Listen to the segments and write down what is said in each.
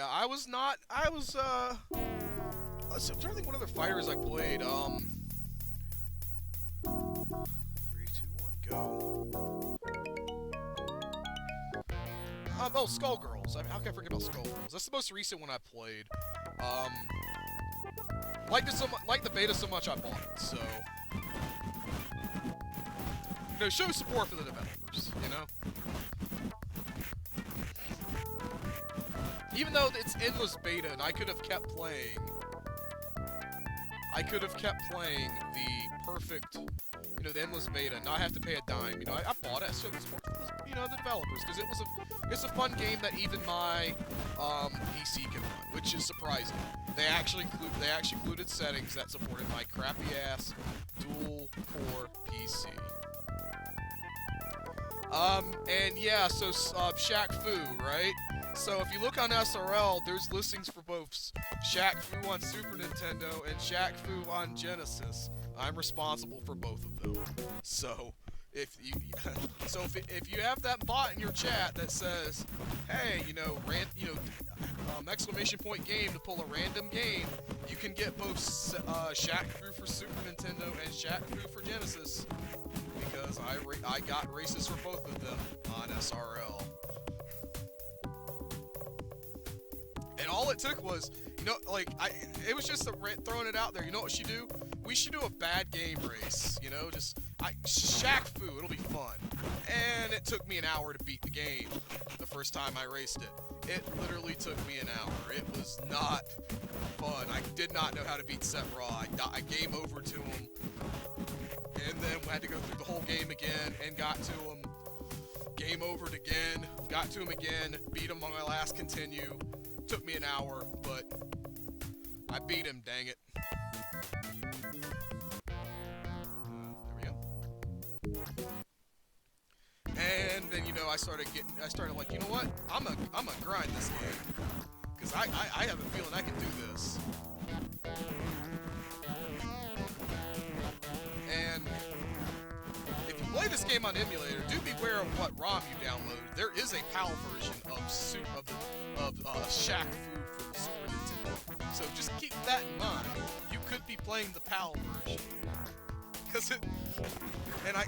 Yeah, I was not. I was. I'm trying to think what other fighters I played. Three, two, one, go. Oh, Skullgirls. I mean, how can I forget about Skullgirls? That's the most recent one I played. Liked it so much, liked the beta so much I bought it. So, show support for the developers. Even though it's endless beta and I could have kept playing. I could have kept playing the perfect, the endless beta, and not have to pay a dime. I bought it, so it was for the developers, because it's a fun game that even my PC can run, which is surprising. They actually included settings that supported my crappy ass dual core PC. And yeah, so Shaq Fu, right? So if you look on SRL, there's listings for both Shaq Fu on Super Nintendo and Shaq Fu on Genesis. I'm responsible for both of them. So if you have that bot in your chat that says, "Hey, exclamation point game to pull a random game," you can get both Shaq Fu for Super Nintendo and Shaq Fu for Genesis, because I got races for both of them on SRL. And all it took was, it was just throwing it out there. You know what we should do? We should do a bad game race. Shaq Fu, it'll be fun. And it took me an hour to beat the game the first time I raced it. It literally took me an hour. It was not fun. I did not know how to beat Set Raw. I game over to him. And then had to go through the whole game again and got to him. Game overed again. Got to him again. Beat him on my last continue. Took me an hour, but I beat him, dang it. There we go. And then, I started like, you know what? I'm gonna grind this game. Because I have a feeling I can do this. And if you play this game on emulator, do beware of what ROM you download. There is a PAL version of Shaq Fu for the Super Nintendo. So just keep that in mind. You could be playing the PAL version. And I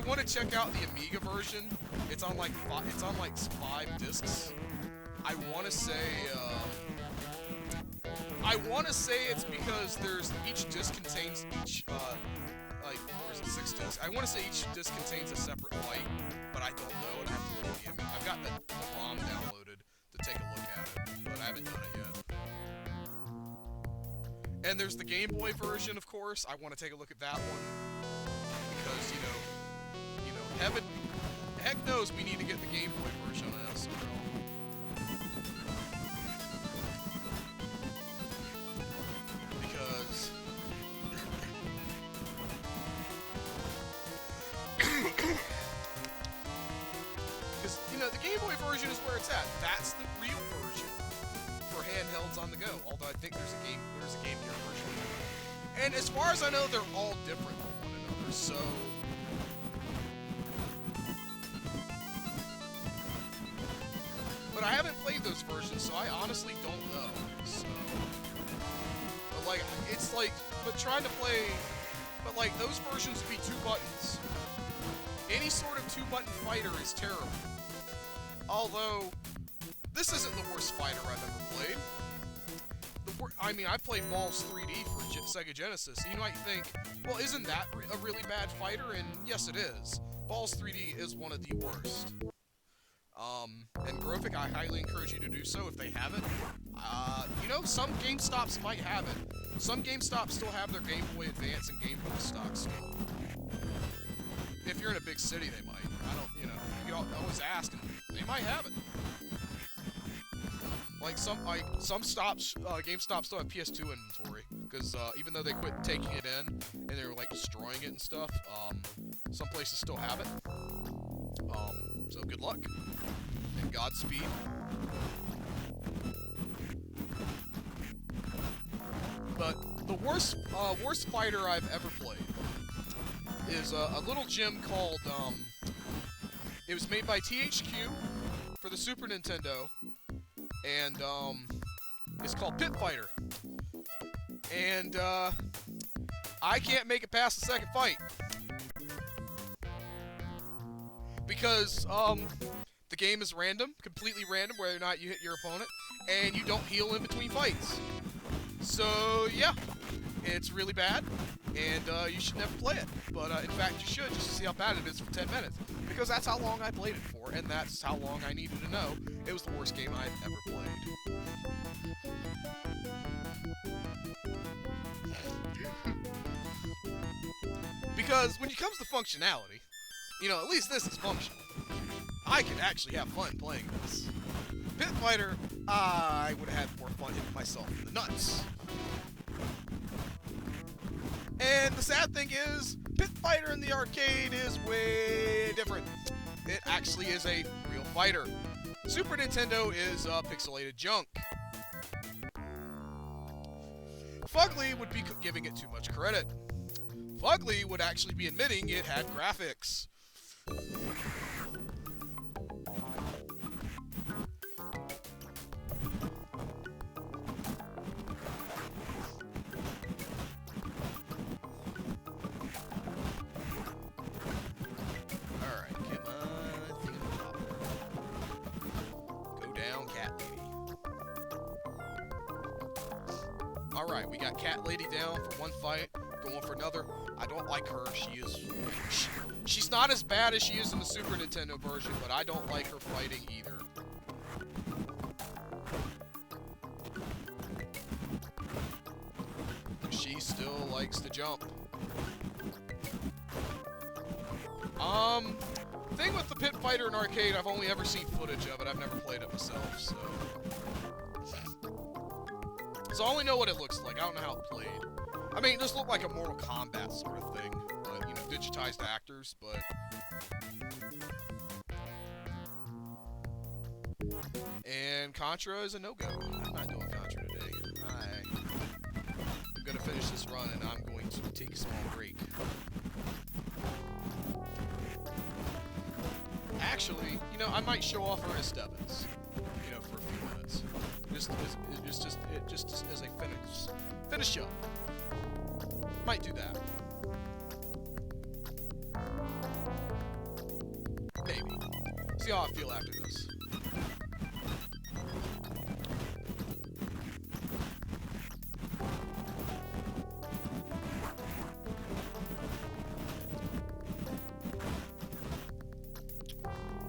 want to check out the Amiga version. It's on like 5 discs. I want to say it's because each disc contains or is it 6 discs? I want to say each disc contains a separate light, but I don't know, and I have to look at the image. I've got the ROM downloaded to take a look at it, but I haven't done it yet. And there's the Game Boy version, of course. I want to take a look at that one, because, heck knows we need to get the Game Boy version on SRL. Because the Game Boy version is where it's at. That's the real version for handhelds on the go. Although I think there's a Game Gear version. And as far as I know, they're all different from one another. So, but I haven't played those versions, so I honestly don't know. So, but trying to play, those versions would be 2 buttons. Any sort of 2-button fighter is terrible. Although, this isn't the worst fighter I've ever played. I played Balls 3D for Sega Genesis. You might think, well, isn't that a really bad fighter? And yes, it is. Balls 3D is one of the worst. And Graphic, I highly encourage you to do so if they haven't. Some GameStops might have it. Some GameStops still have their Game Boy Advance and Game Boy stock still. If you're in a big city, they might. You can always ask, and they might have it. Some stops, GameStop still have PS2 inventory, because even though they quit taking it in and they were destroying it and stuff, some places still have it. So good luck and Godspeed. But the worst fighter I've ever played is a little gem called it was made by THQ for the Super Nintendo. and it's called Pit Fighter. And I can't make it past the second fight because the game is random, completely random, whether or not you hit your opponent, and you don't heal in between fights. So yeah, it's really bad, and you should never play it. But in fact, you should, just to see how bad it is for 10 minutes, because that's how long I played it for, and that's how long I needed to know it was the worst game I've ever played. Because when it comes to functionality, you know, at least this is functional. I could actually have fun playing this. Pit Fighter, I would have had more fun hitting myself in the nuts. And the sad thing is, Pit Fighter in the arcade is way different. It actually is a real fighter. Super Nintendo is pixelated junk. Fugly would be giving it too much credit. Fugly would actually be admitting it had graphics. Alright, come on, take a top. Go down, Cat Lady. Alright, we got Cat Lady down for one fight, going for another. I don't like her. She's not as bad as she is in the Super Nintendo version, but I don't like her fighting either. She still likes to jump. Thing with the Pit Fighter in arcade, I've only ever seen footage of it. I've never played it myself, so I only know what it looks like. I don't know how it played. I mean, it just looked like a Mortal Kombat sort of thing, but, you know, digitized actors, but... And Contra is a no-go. I'm not doing Contra today. I'm gonna finish this run, and I'm going to take a small break. Actually, you know, I might show off her as Stebbins, you know, for a few minutes. Just as a finish up. Might do that. Maybe. See how I feel after this.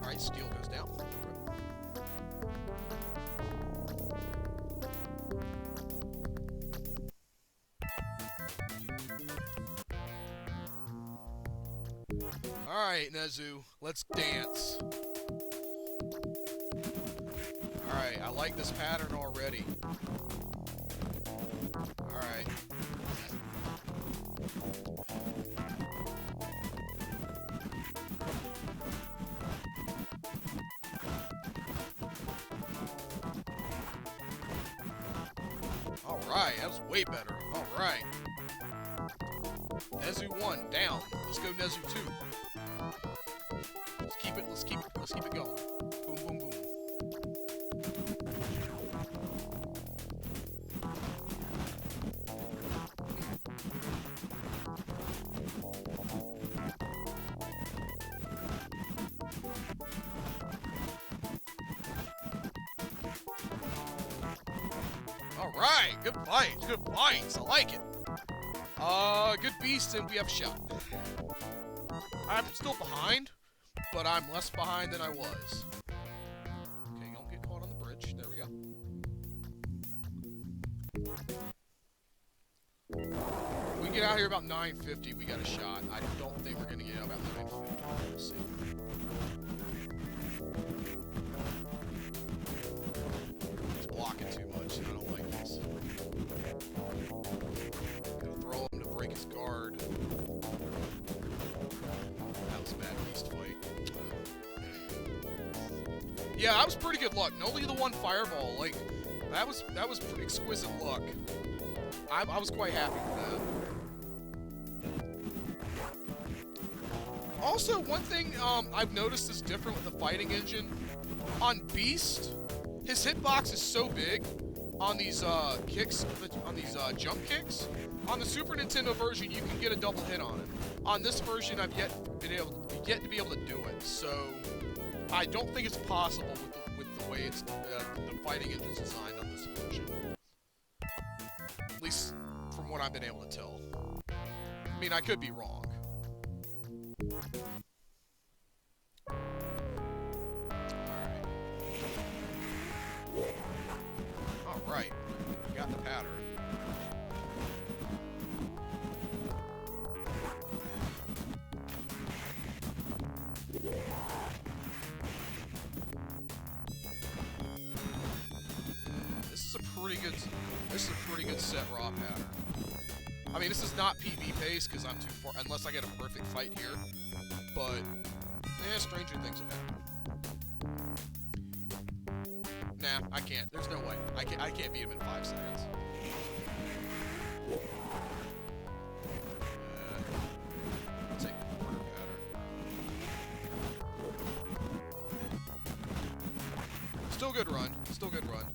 Alright, steel goes down. Alright, Nezu, let's dance. Alright, I like this pattern already. Alright. Alright, that was way better. Alright. Nezu 1, down. Let's go Nezu 2. Let's keep it going. Boom, boom, boom. Alright, good fights, good fights. I like it. Good beast, and we have Shaq. I'm still behind, but I'm less behind than I was. Okay, don't get caught on the bridge. There we go. We get out here about 9:50, we got a shot. I don't think we're gonna get out about 9:50. We'll see. He's blocking too much, and I don't like this. Gonna throw him to break his guard. That was a bad beast fight. Yeah, that was pretty good luck. And only the one fireball, like, that was pretty exquisite luck. I was quite happy with that. Also, one thing I've noticed is different with the fighting engine. On Beast, His hitbox is so big on these kicks, on these jump kicks. On the Super Nintendo version, you can get a double hit on it. On this version, I've yet to be able to do it. So I don't think it's possible with the way it's the fighting engine's designed on this version. At least from what I've been able to tell. I mean, I could be wrong. Alright. Got the pattern. This is a pretty good set raw pattern. I mean, this is not PB pace because I'm too far, unless I get a perfect fight here. But, stranger things have happened. Nah, I can't. There's no way. I can't beat him in 5 seconds. I'll take the corner pattern. Still good run. Still good run.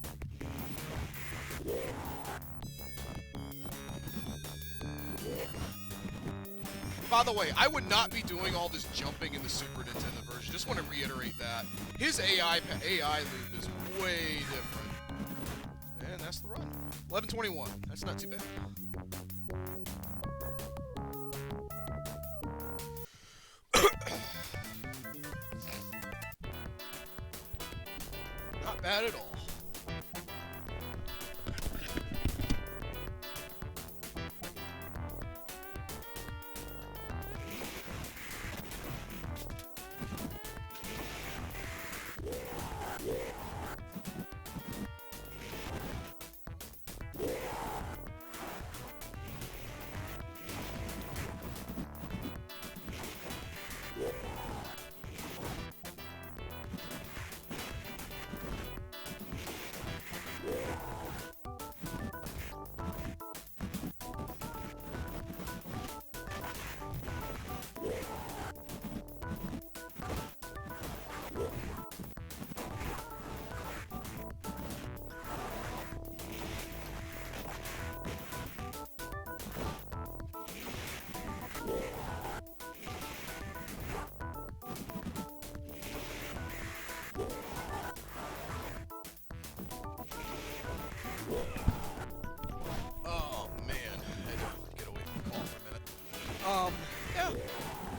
By the way, I would not be doing all this jumping in the Super Nintendo version. Just want to reiterate that. His AI loop is way different. And that's the run. 11:21. That's not too bad. Not bad at all.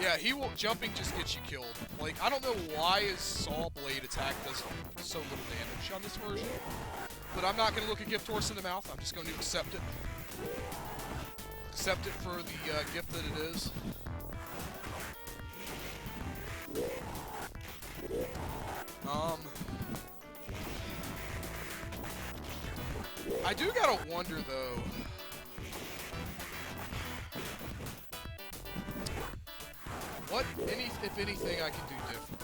Yeah, jumping just gets you killed. Like, I don't know why his saw blade attack does so little damage on this version. But I'm not going to look a gift horse in the mouth. I'm just going to accept it. Accept it for the gift that it is. I do gotta wonder, though. What, if anything, I can do different?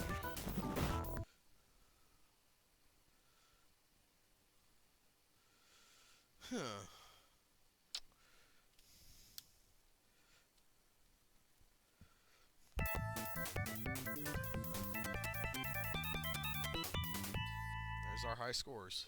Huh. There's our high scores.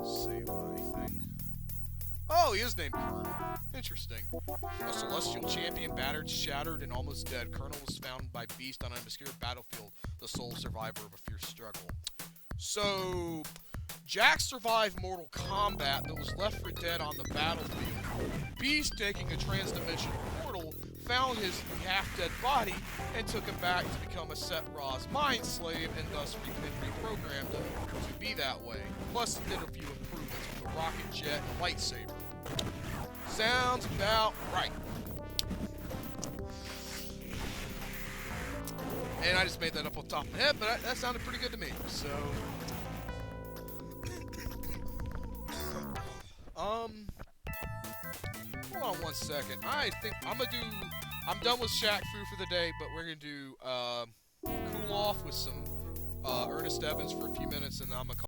Save anything. Oh, he is named Colonel. Interesting. A celestial champion battered, shattered, and almost dead, Colonel was found by Beast on an obscure battlefield, the sole survivor of a fierce struggle. So, Jack survived mortal combat but was left for dead on the battlefield. Beast, taking a transdimensional portal, found his half-dead body and took him back to become a Set Ra's mind slave and thus reprogrammed him to be that way. Plus, did a few improvements with a rocket jet and a lightsaber. Sounds about right. And I just made that up on top of my head, but that sounded pretty good to me, so... Hold on one second. I think I'm done with Shaq Fu for the day, but we're gonna do, cool off with some, Ernest Evans for a few minutes, and then I'm gonna call